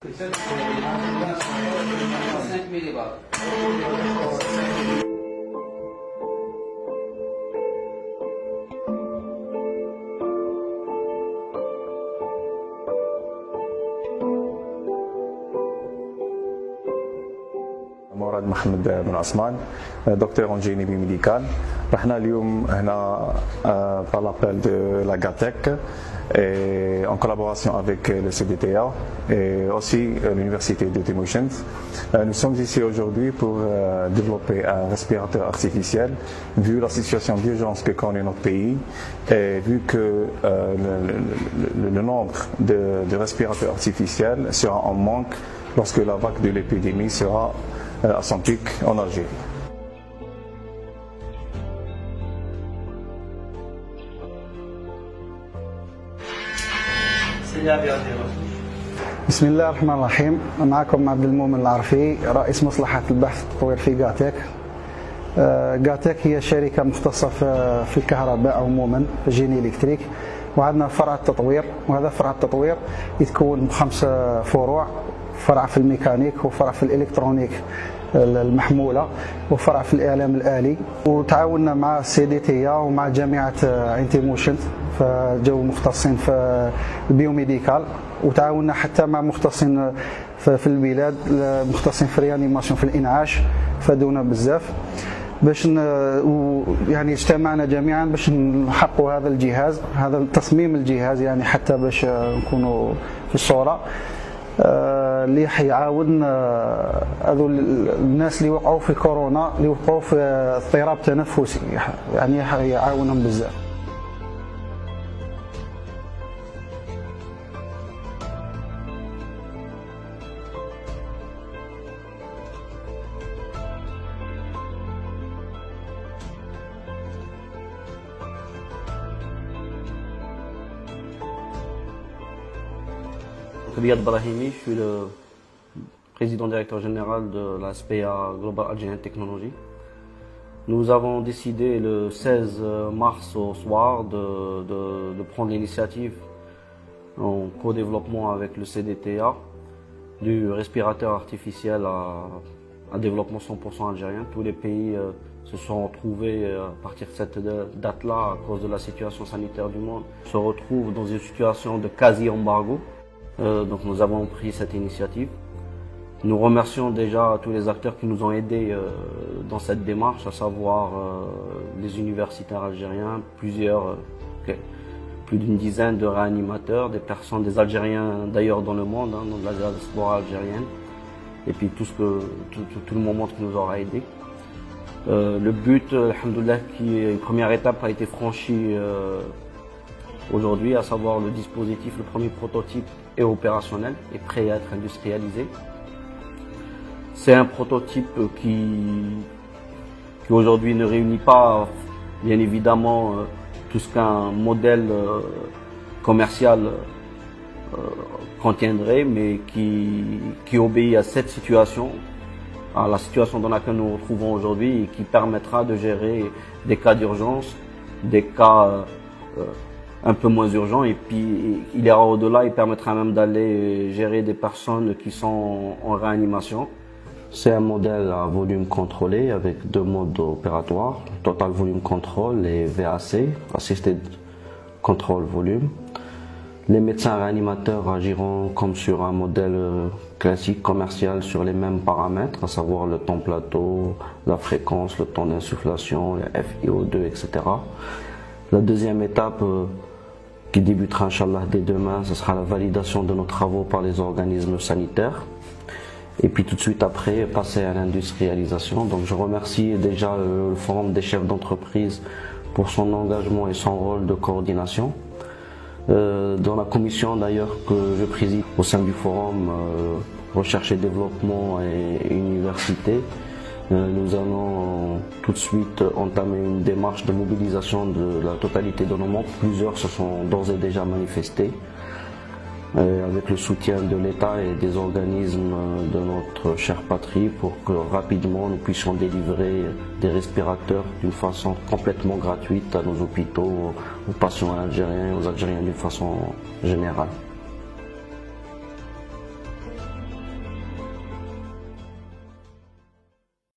5 millibars. مراد محمد بن عثمان دكتور en génie biomédical. رحنا اليوم هنا par l'appel de la GATEC et en collaboration avec le CDTA et aussi l'université de Tübingen. Nous sommes ici aujourd'hui pour développer un respirateur artificiel vu la situation d'urgence que connaît notre pays et vu que le nombre de respirateurs artificiels sera en manque lorsque la vague de l'épidémie sera à son pic en Algérie. بسم الله الرحمن الرحيم. معكم عبد المؤمن العرفي رئيس مصلحة البحث والتطوير في جاتك. جاتك هي شركة مختصة في الكهرباء عموما في الجيني إلكتريك، وعندنا فرع التطوير، وهذا فرع التطوير يتكون من 5 فروع: فرع في الميكانيك، وفرع في الإلكترونيك المحمولة، وفرع في الإعلام الآلي. وتعاوننا مع CDTA ومع جامعة عين تيموشنت فجو مختصين في البيوميديكال، وتعاوننا حتى مع مختصين في البلاد مختصين في الريانيماسيون في الإنعاش، فادونا بزاف باش يعني اجتمعنا جميعا باش نحققوا هذا الجهاز، هذا تصميم الجهاز، يعني حتى باش نكونوا في الصورة اللي حيعاون هذو الناس اللي وقعوا في كورونا، اللي وقعوا في اضطراب تنفسي، يعني حيعاونهم بزاف. Riyad Brahimi, je suis le président directeur général de la SPA Global Algerian Technology. Nous avons décidé le 16 mars au soir de prendre l'initiative en co-développement avec le CDTA du respirateur artificiel à développement 100% algérien. Tous les pays se sont retrouvés à partir de cette date-là, à cause de la situation sanitaire du monde, se retrouvent dans une situation de quasi-embargo. Donc nous avons pris cette initiative. Nous remercions déjà tous les acteurs qui nous ont aidés dans cette démarche, à savoir les universitaires algériens, plus d'une dizaine de réanimateurs, des personnes, des Algériens d'ailleurs dans le monde, dans la diaspora algérienne, et puis tout le monde qui nous aura aidés. Le but, alhamdoulilah, une première étape a été franchie aujourd'hui, à savoir le dispositif, le premier prototype est opérationnel et prêt à être industrialisé. C'est un prototype qui aujourd'hui ne réunit pas, bien évidemment, tout ce qu'un modèle commercial contiendrait, mais qui obéit à cette situation, à la situation dans laquelle nous nous retrouvons aujourd'hui, et qui permettra de gérer des cas d'urgence, des cas un peu moins urgent, et puis il ira au-delà, il permettra même d'aller gérer des personnes qui sont en réanimation. C'est un modèle à volume contrôlé avec 2 modes opératoires, Total Volume Control et VAC, Assisted Control Volume. Les médecins réanimateurs agiront comme sur un modèle classique commercial sur les mêmes paramètres, à savoir le temps plateau, la fréquence, le temps d'insufflation, le FiO2, etc. La deuxième étape qui débutera Inch'Allah dès demain, ce sera la validation de nos travaux par les organismes sanitaires. Et puis tout de suite après, passer à l'industrialisation. Donc je remercie déjà le Forum des chefs d'entreprise pour son engagement et son rôle de coordination. Dans la commission d'ailleurs que je préside au sein du Forum Recherche et Développement et Université, nous allons tout de suite entamer une démarche de mobilisation de la totalité de nos membres. Plusieurs se sont d'ores et déjà manifestés avec le soutien de l'État et des organismes de notre chère patrie pour que rapidement nous puissions délivrer des respirateurs d'une façon complètement gratuite à nos hôpitaux, aux patients algériens et aux Algériens d'une façon générale.